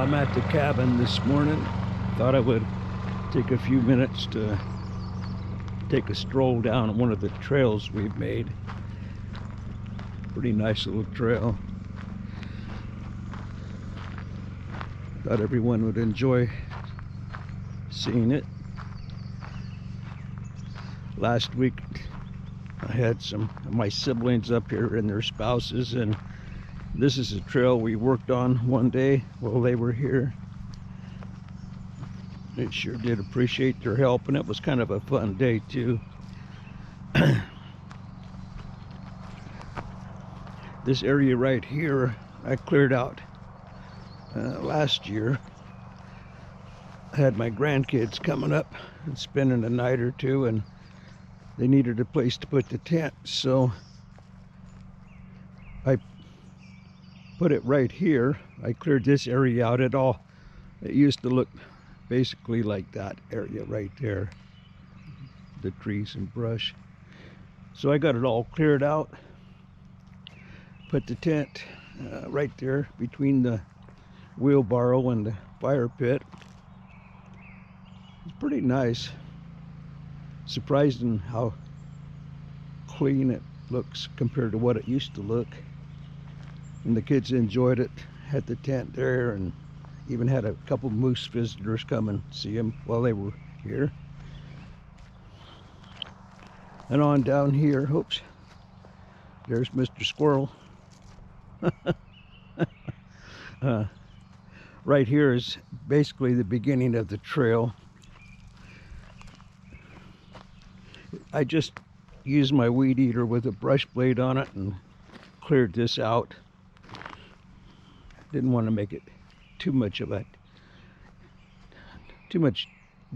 I'm at the cabin this morning. Thought I would take a few minutes to take a stroll down one of the trails we've made. Pretty nice little trail. Thought everyone would enjoy seeing it. Last week I had some of my siblings up here and their spouses, and this is a trail we worked on one day while they were here. They sure did appreciate their help, and it was kind of a fun day too. This area right here I cleared out last year. I had my grandkids coming up and spending a night or two, and they needed a place to put the tent, so I put it right here. I cleared this area out. It used to look basically like that area right there, the trees and brush. So I got it all cleared out, put the tent right there between the wheelbarrow and the fire pit. It's pretty nice. Surprising how clean it looks compared to what it used to look. And the kids enjoyed it. Had the tent there, and even had a couple moose visitors come and see them while they were here. And on down here, oops, there's Mr. Squirrel. Right here is basically the beginning of the trail. I just used my weed eater with a brush blade on it and cleared this out. Didn't want to make it too much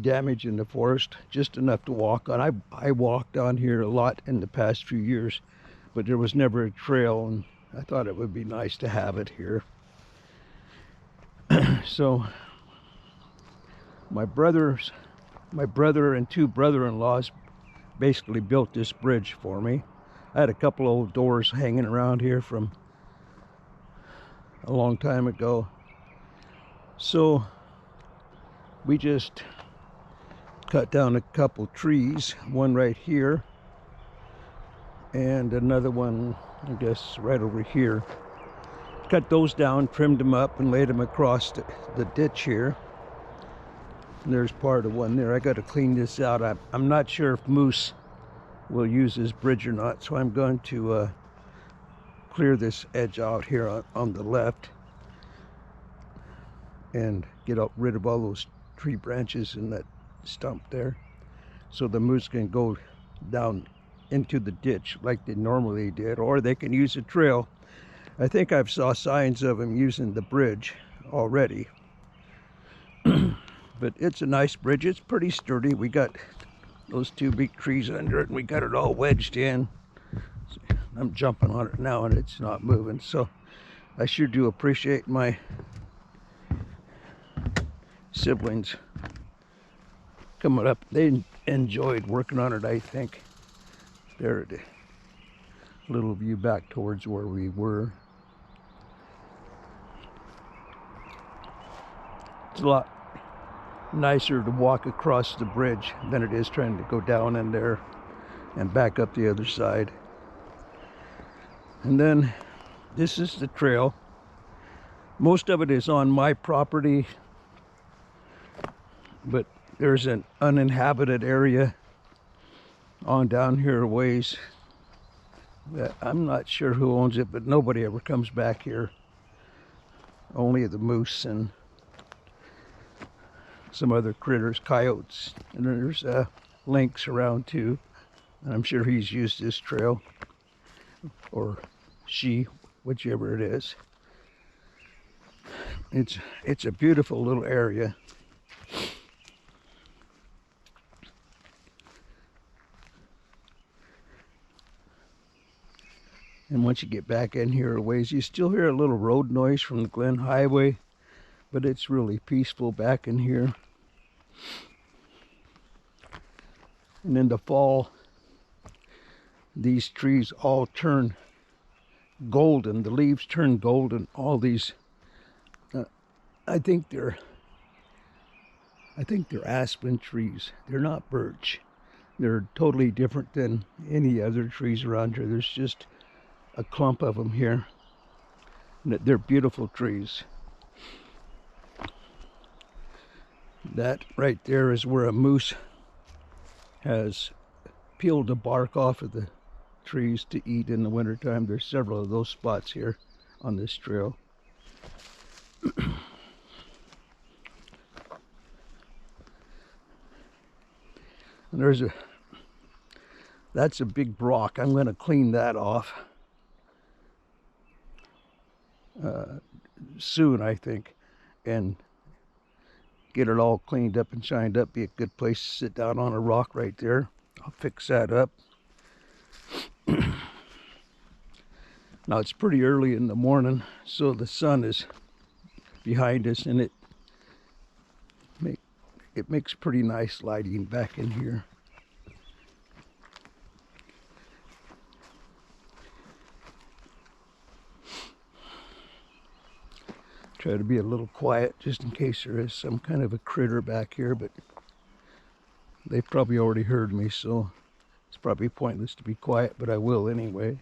damage in the forest, just enough to walk on. I walked on here a lot in the past few years, but there was never a trail, and I thought it would be nice to have it here. So my brother and two brother-in-laws basically built this bridge for me. I had a couple old doors hanging around here from a long time ago, so we just cut down a couple trees, one right here and another one I guess right over here. Cut those down, trimmed them up, and laid them across the ditch here. And there's part of one there. I got to clean this out. I'm not sure if moose will use this bridge or not, so I'm going to clear this edge out here on the left and get rid of all those tree branches and that stump there, so the moose can go down into the ditch like they normally did, or they can use a trail. I think I've saw signs of them using the bridge already. But it's a nice bridge. It's pretty sturdy. We got those two big trees under it, and we got it all wedged in. I'm jumping on it now, and it's not moving. So I sure do appreciate my siblings coming up. They enjoyed working on it, I think. There, a little view back towards where we were. It's a lot nicer to walk across the bridge than it is trying to go down in there and back up the other side. And then this is the trail. Most of it is on my property, but there's an uninhabited area on down here a ways that I'm not sure who owns it, but nobody ever comes back here. Only the moose and some other critters, coyotes, and there's lynx around too. And I'm sure he's used this trail, or she, whichever it is. It's a beautiful little area. And once you get back in here a ways, you still hear a little road noise from the Glen Highway, but it's really peaceful back in here. And in the fall, these trees all turn golden. The leaves turn golden. All these I think they're aspen trees. They're not birch. They're totally different than any other trees around here. There's just a clump of them here. They're beautiful trees. That right there is where a moose has peeled the bark off of the trees to eat in the wintertime. There's several of those spots here on this trail. And that's a big rock. I'm going to clean that off soon, I think, and get it all cleaned up and shined up. Be a good place to sit down on a rock right there. I'll fix that up. Now it's pretty early in the morning, so the sun is behind us, and it makes pretty nice lighting back in here. Try to be a little quiet just in case there is some kind of a critter back here, but they've probably already heard me, so it's probably pointless to be quiet, but I will anyway.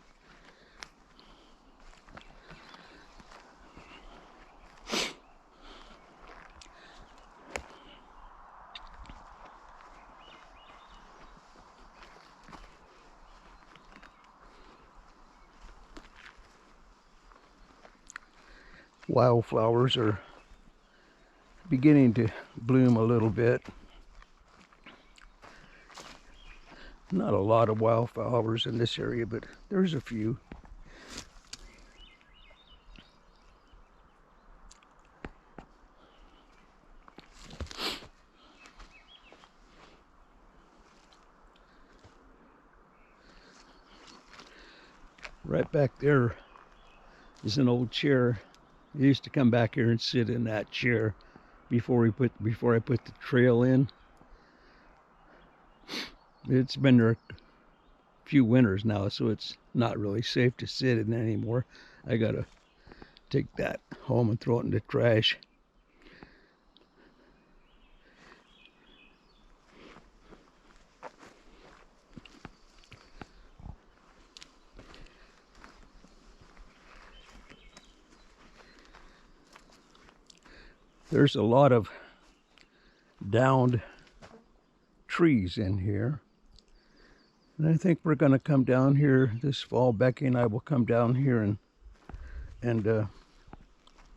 Wildflowers are beginning to bloom a little bit. Not a lot of wildflowers in this area, but there's a few. Right back there is an old chair. I used to come back here and sit in that chair before I put the trail in. It's been there a few winters now, so it's not really safe to sit in anymore. I gotta take that home and throw it in the trash. There's a lot of downed trees in here. And I think we're going to come down here this fall. Becky and I will come down here and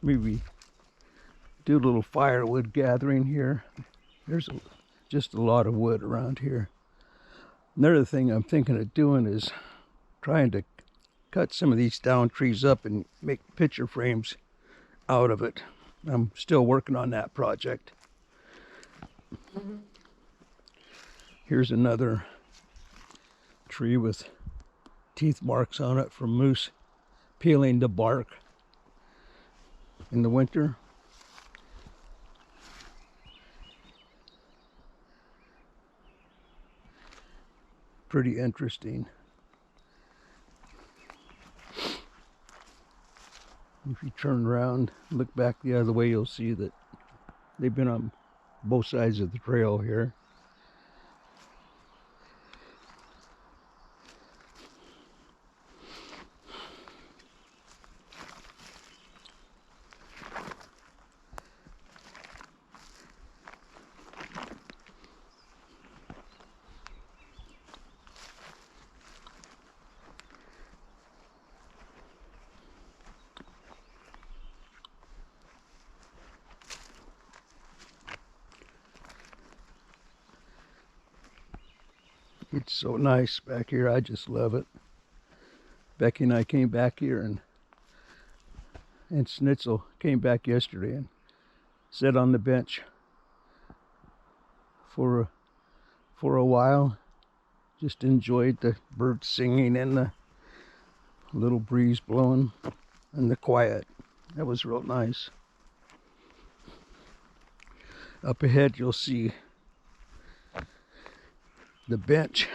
maybe do a little firewood gathering here. There's just a lot of wood around here. Another thing I'm thinking of doing is trying to cut some of these down trees up and make picture frames out of it. I'm still working on that project. Here's another tree with teeth marks on it from moose peeling the bark in the winter. Pretty interesting. If you turn around, look back the other way, you'll see that they've been on both sides of the trail here. It's so nice back here. I just love it. Becky and I came back here, and Schnitzel came back yesterday and sat on the bench for a while. Just enjoyed the birds singing and the little breeze blowing and the quiet. That was real nice. Up ahead you'll see the bench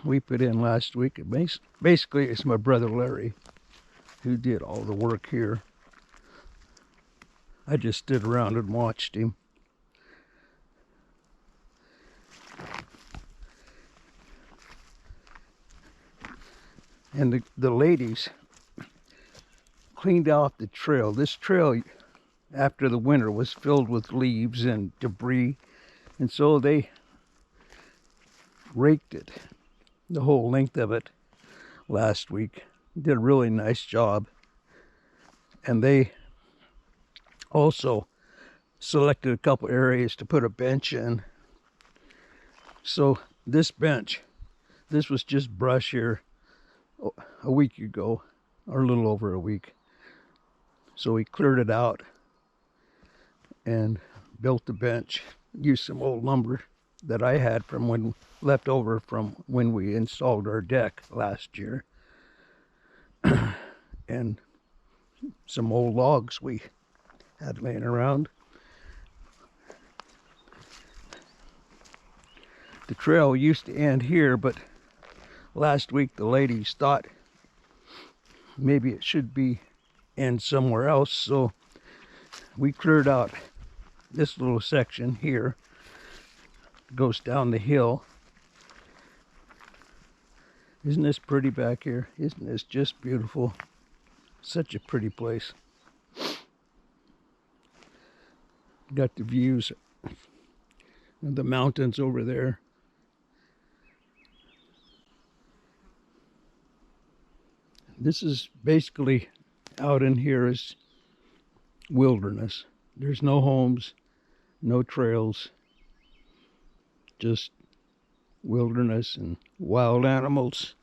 we put in last week. Basically it's my brother Larry who did all the work here. I just stood around and watched him. And the ladies cleaned out the trail. This trail, after the winter, was filled with leaves and debris. And so they raked it, the whole length of it, last week. Did a really nice job. And they also selected a couple areas to put a bench in. So this bench, this was just brush here a week ago, or a little over a week. So we cleared it out and built the bench. Used some old lumber that I had from when left over from when we installed our deck last year. And some old logs we had laying around. The trail used to end here, but last week the ladies thought maybe it should be end somewhere else, so we cleared out this little section here. It goes down the hill. Isn't this pretty back here? Isn't this just beautiful? Such a pretty place. Got the views of the mountains over there. This is basically, out in here is wilderness. There's no homes, no trails, just wilderness and wild animals.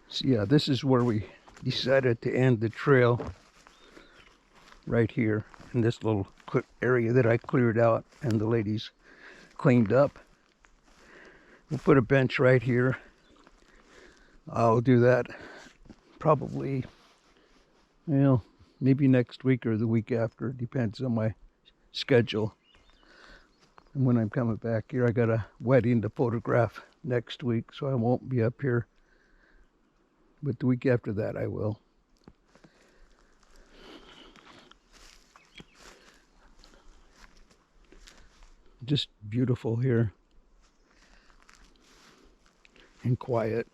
So yeah, this is where we decided to end the trail, right here in this little area that I cleared out and the ladies cleaned up. We'll put a bench right here. I'll do that probably, well, maybe next week or the week after. Depends on my schedule and when I'm coming back here. I got a wedding to photograph next week, so I won't be up here, but the week after that I will. Just beautiful here and quiet.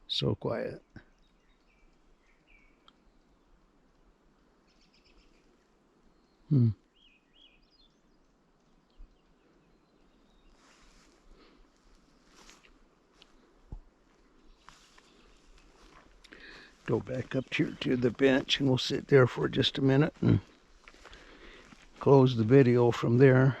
So quiet. Go back up here to the bench and we'll sit there for just a minute and close the video from there.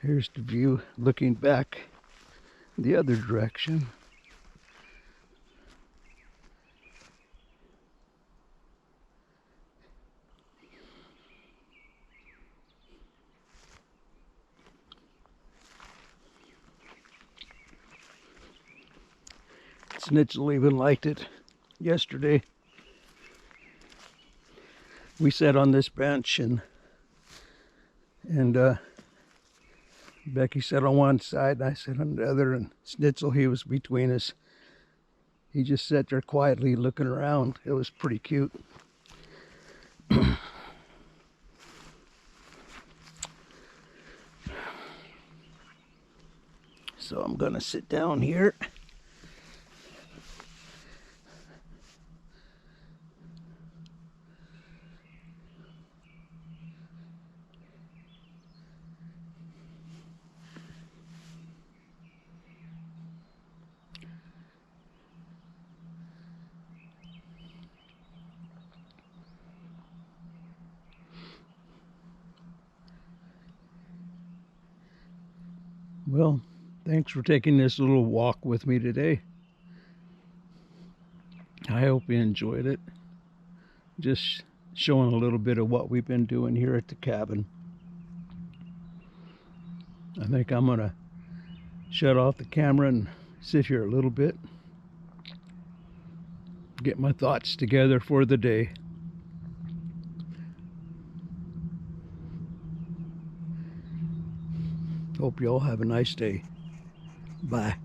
Here's the view looking back the other direction. Snitzel even liked it yesterday. We sat on this bench and Becky sat on one side and I sat on the other, and Snitzel, he was between us. He just sat there quietly looking around. It was pretty cute. So I'm gonna sit down here. Well, thanks for taking this little walk with me today. I hope you enjoyed it. Just showing a little bit of what we've been doing here at the cabin. I think I'm gonna shut off the camera and sit here a little bit, get my thoughts together for the day. Hope you all have a nice day. Bye.